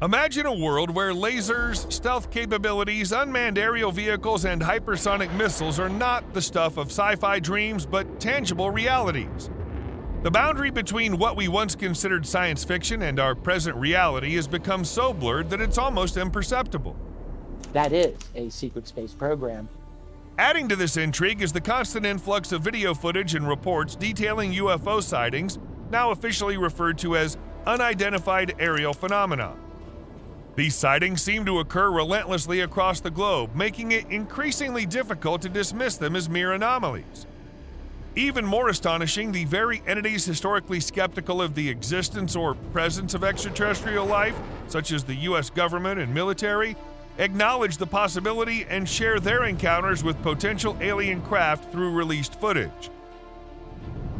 Imagine a world where lasers, stealth capabilities, unmanned aerial vehicles, and hypersonic missiles are not the stuff of sci-fi dreams, but tangible realities. The boundary between what we once considered science fiction and our present reality has become so blurred that it's almost imperceptible. That is a secret space program. Adding to this intrigue is the constant influx of video footage and reports detailing UFO sightings, now officially referred to as unidentified aerial phenomena. These sightings seem to occur relentlessly across the globe, making it increasingly difficult to dismiss them as mere anomalies. Even more astonishing, the very entities historically skeptical of the existence or presence of extraterrestrial life, such as the US government and military, acknowledge the possibility and share their encounters with potential alien craft through released footage.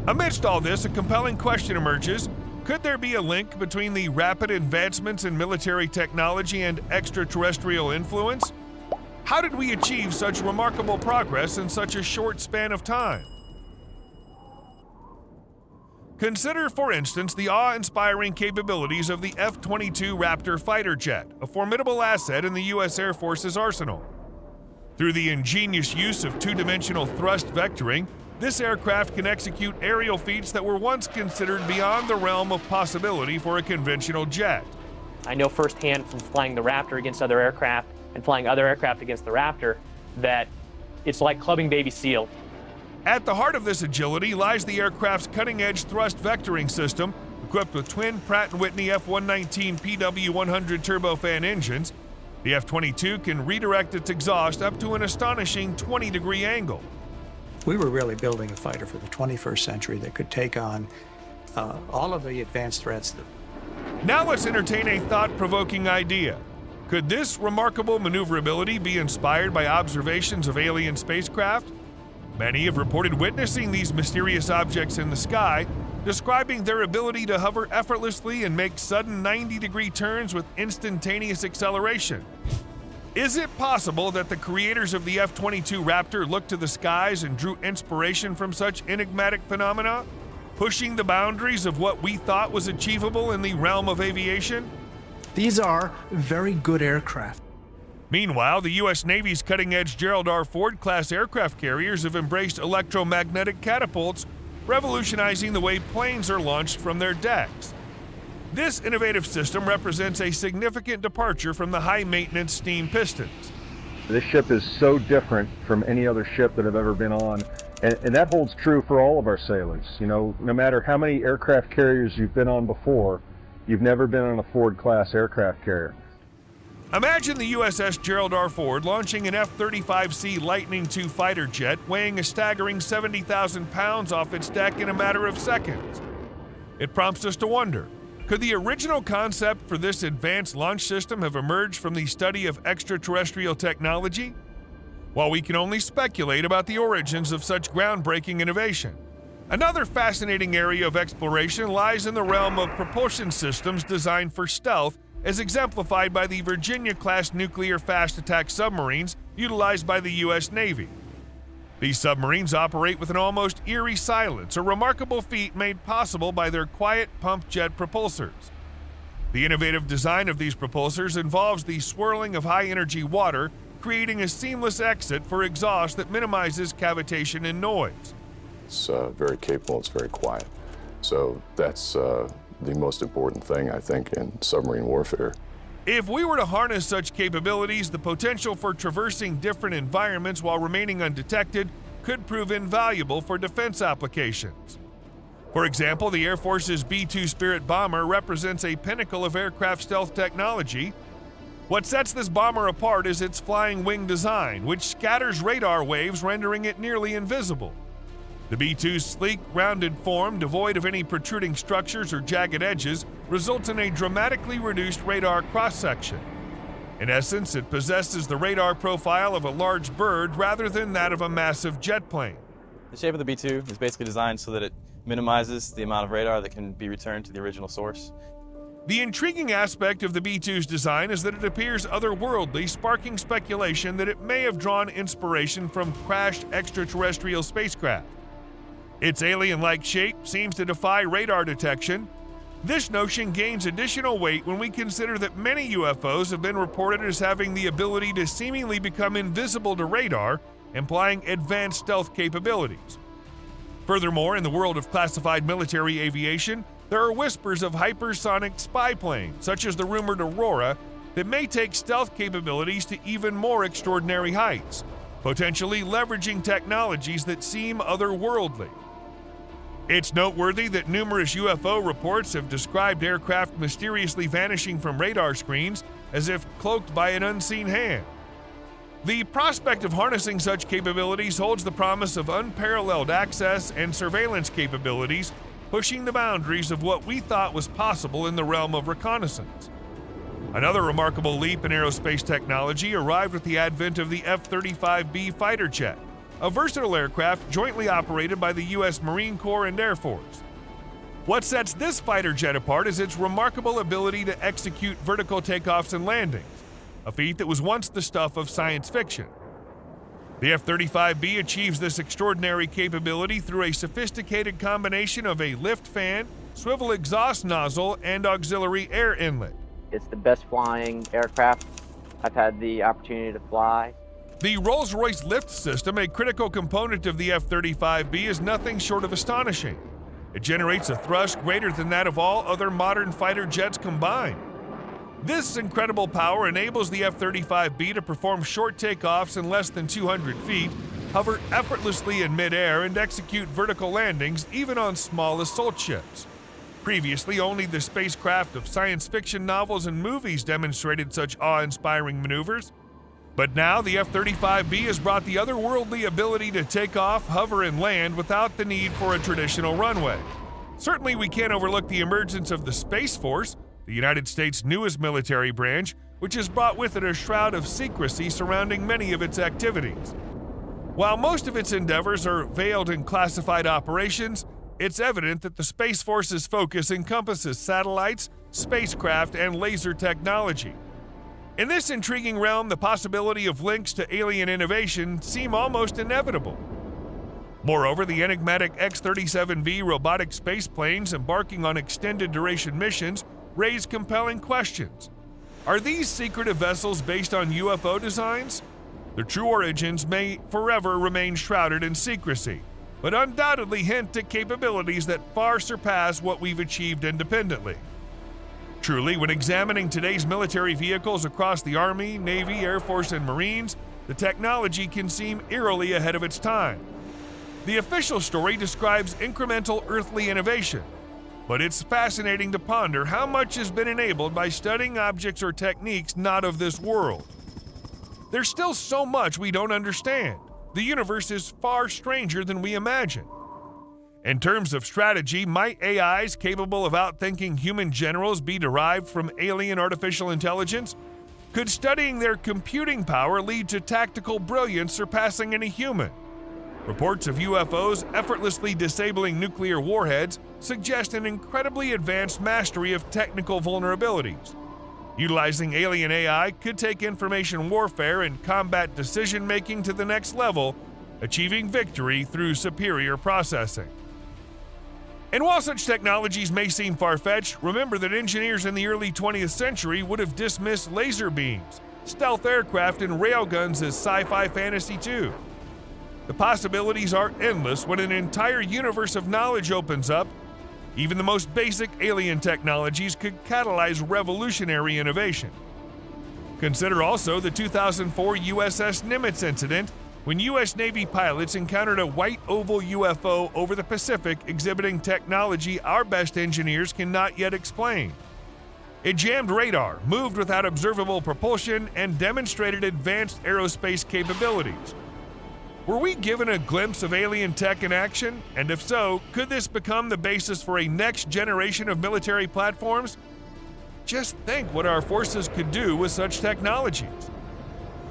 Amidst all this, a compelling question emerges. Could there be a link between the rapid advancements in military technology and extraterrestrial influence? How did we achieve such remarkable progress in such a short span of time? Consider, for instance, the awe-inspiring capabilities of the F-22 Raptor fighter jet, a formidable asset in the U.S. Air Force's arsenal. Through the ingenious use of two-dimensional thrust vectoring, this aircraft can execute aerial feats that were once considered beyond the realm of possibility for a conventional jet. I know firsthand from flying the Raptor against other aircraft and flying other aircraft against the Raptor that it's like clubbing baby seal. At the heart of this agility lies the aircraft's cutting-edge thrust vectoring system, equipped with twin Pratt & Whitney F-119 PW100 turbofan engines. The F-22 can redirect its exhaust up to an astonishing 20-degree angle. We were really building a fighter for the 21st century that could take on all of the advanced threats. Now let's entertain a thought-provoking idea. Could this remarkable maneuverability be inspired by observations of alien spacecraft? Many have reported witnessing these mysterious objects in the sky, describing their ability to hover effortlessly and make sudden 90-degree turns with instantaneous acceleration. Is it possible that the creators of the F-22 Raptor looked to the skies and drew inspiration from such enigmatic phenomena, pushing the boundaries of what we thought was achievable in the realm of aviation? These are very good aircraft. Meanwhile, the U.S. Navy's cutting-edge Gerald R. Ford-class aircraft carriers have embraced electromagnetic catapults, revolutionizing the way planes are launched from their decks. This innovative system represents a significant departure from the high-maintenance steam pistons. This ship is so different from any other ship that I've ever been on, and that holds true for all of our sailors. You know, no matter how many aircraft carriers you've been on before, you've never been on a Ford-class aircraft carrier. Imagine the USS Gerald R. Ford launching an F-35C Lightning II fighter jet weighing a staggering 70,000 pounds off its deck in a matter of seconds. It prompts us to wonder, could the original concept for this advanced launch system have emerged from the study of extraterrestrial technology? While we can only speculate about the origins of such groundbreaking innovation, another fascinating area of exploration lies in the realm of propulsion systems designed for stealth, as exemplified by the Virginia-class nuclear fast-attack submarines utilized by the U.S. Navy. These submarines operate with an almost eerie silence, a remarkable feat made possible by their quiet pump jet propulsors. The innovative design of these propulsors involves the swirling of high-energy water, creating a seamless exit for exhaust that minimizes cavitation and noise. It's very capable, it's very quiet. So that's the most important thing, I think, in submarine warfare. If we were to harness such capabilities, the potential for traversing different environments while remaining undetected could prove invaluable for defense applications. For example, the Air Force's B-2 Spirit bomber represents a pinnacle of aircraft stealth technology. What sets this bomber apart is its flying wing design, which scatters radar waves, rendering it nearly invisible. The B-2's sleek, rounded form, devoid of any protruding structures or jagged edges, results in a dramatically reduced radar cross-section. In essence, it possesses the radar profile of a large bird rather than that of a massive jet plane. The shape of the B-2 is basically designed so that it minimizes the amount of radar that can be returned to the original source. The intriguing aspect of the B-2's design is that it appears otherworldly, sparking speculation that it may have drawn inspiration from crashed extraterrestrial spacecraft. Its alien-like shape seems to defy radar detection. This notion gains additional weight when we consider that many UFOs have been reported as having the ability to seemingly become invisible to radar, implying advanced stealth capabilities. Furthermore, in the world of classified military aviation, there are whispers of hypersonic spy planes, such as the rumored Aurora, that may take stealth capabilities to even more extraordinary heights, potentially leveraging technologies that seem otherworldly. It's noteworthy that numerous UFO reports have described aircraft mysteriously vanishing from radar screens as if cloaked by an unseen hand. The prospect of harnessing such capabilities holds the promise of unparalleled access and surveillance capabilities, pushing the boundaries of what we thought was possible in the realm of reconnaissance. Another remarkable leap in aerospace technology arrived with the advent of the F-35B fighter jet, a versatile aircraft jointly operated by the U.S. Marine Corps and Air Force. What sets this fighter jet apart is its remarkable ability to execute vertical takeoffs and landings, a feat that was once the stuff of science fiction. The F-35B achieves this extraordinary capability through a sophisticated combination of a lift fan, swivel exhaust nozzle, and auxiliary air inlet. It's the best flying aircraft I've had the opportunity to fly. The Rolls-Royce lift system, a critical component of the F-35B, is nothing short of astonishing. It generates a thrust greater than that of all other modern fighter jets combined. This incredible power enables the F-35B to perform short takeoffs in less than 200 feet, hover effortlessly in midair, and execute vertical landings even on small assault ships. Previously, only the spacecraft of science fiction novels and movies demonstrated such awe-inspiring maneuvers. But now the F-35B has brought the otherworldly ability to take off, hover, and land without the need for a traditional runway. Certainly, we can't overlook the emergence of the Space Force, the United States' newest military branch, which has brought with it a shroud of secrecy surrounding many of its activities. While most of its endeavors are veiled in classified operations, it's evident that the Space Force's focus encompasses satellites, spacecraft, and laser technology. In this intriguing realm, the possibility of links to alien innovation seem almost inevitable. Moreover, the enigmatic X-37V robotic spaceplanes embarking on extended duration missions raise compelling questions. Are these secretive vessels based on UFO designs? Their true origins may forever remain shrouded in secrecy, but undoubtedly hint at capabilities that far surpass what we've achieved independently. Truly, when examining today's military vehicles across the Army, Navy, Air Force, and Marines, the technology can seem eerily ahead of its time. The official story describes incremental earthly innovation, but it's fascinating to ponder how much has been enabled by studying objects or techniques not of this world. There's still so much we don't understand. The universe is far stranger than we imagine. In terms of strategy, might AIs capable of outthinking human generals be derived from alien artificial intelligence? Could studying their computing power lead to tactical brilliance surpassing any human? Reports of UFOs effortlessly disabling nuclear warheads suggest an incredibly advanced mastery of technical vulnerabilities. Utilizing alien AI could take information warfare and combat decision-making to the next level, achieving victory through superior processing. And while such technologies may seem far-fetched, remember that engineers in the early 20th century would have dismissed laser beams, stealth aircraft, and railguns as sci-fi fantasy too. The possibilities are endless when an entire universe of knowledge opens up. Even the most basic alien technologies could catalyze revolutionary innovation. Consider also the 2004 USS Nimitz incident, when U.S. Navy pilots encountered a white oval UFO over the Pacific exhibiting technology our best engineers cannot yet explain. It jammed radar, moved without observable propulsion, and demonstrated advanced aerospace capabilities. Were we given a glimpse of alien tech in action? And if so, could this become the basis for a next generation of military platforms? Just think what our forces could do with such technologies.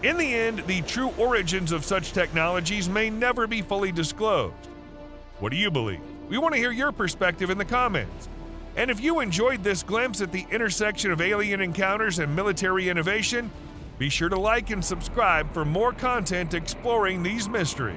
In the end, the true origins of such technologies may never be fully disclosed. What do you believe? We want to hear your perspective in the comments. And if you enjoyed this glimpse at the intersection of alien encounters and military innovation, be sure to like and subscribe for more content exploring these mysteries.